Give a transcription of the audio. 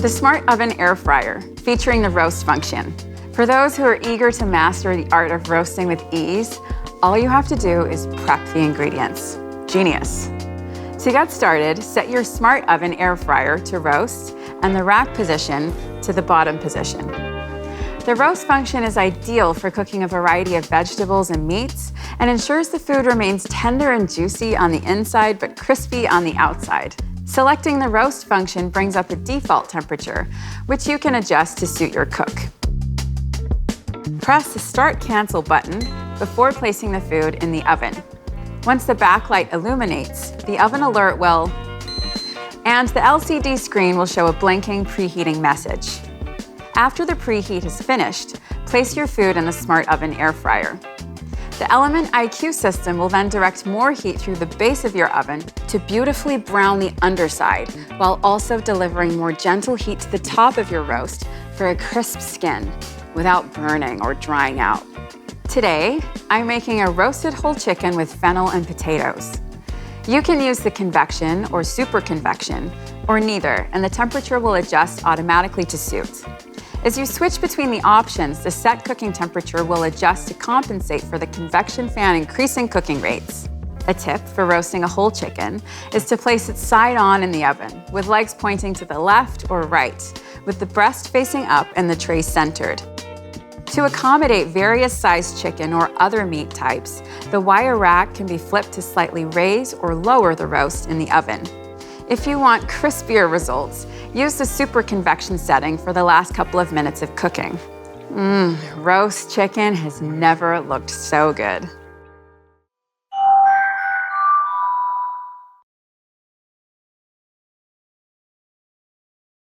The Smart Oven Air Fryer, featuring the roast function. For those who are eager to master the art of roasting with ease, all you have to do is prep the ingredients. Genius. To get started, set your Smart Oven Air Fryer to roast and the rack position to the bottom position. The roast function is ideal for cooking a variety of vegetables and meats and ensures the food remains tender and juicy on the inside but crispy on the outside. Selecting the roast function brings up a default temperature, which you can adjust to suit your cook. Press the Start Cancel button before placing the food in the oven. Once the backlight illuminates, the oven alert will, and the LCD screen will show a blinking preheating message. After the preheat is finished, place your food in the Smart Oven Air Fryer. The Element IQ system will then direct more heat through the base of your oven to beautifully brown the underside, while also delivering more gentle heat to the top of your roast for a crisp skin without burning or drying out. Today, I'm making a roasted whole chicken with fennel and potatoes. You can use the convection or super convection, or neither, and the temperature will adjust automatically to suit. As you switch between the options, the set cooking temperature will adjust to compensate for the convection fan increasing cooking rates. A tip for roasting a whole chicken is to place it side on in the oven, with legs pointing to the left or right, with the breast facing up and the tray centered. To accommodate various sized chicken or other meat types, the wire rack can be flipped to slightly raise or lower the roast in the oven. If you want crispier results, use the super convection setting for the last couple of minutes of cooking. Roast chicken has never looked so good.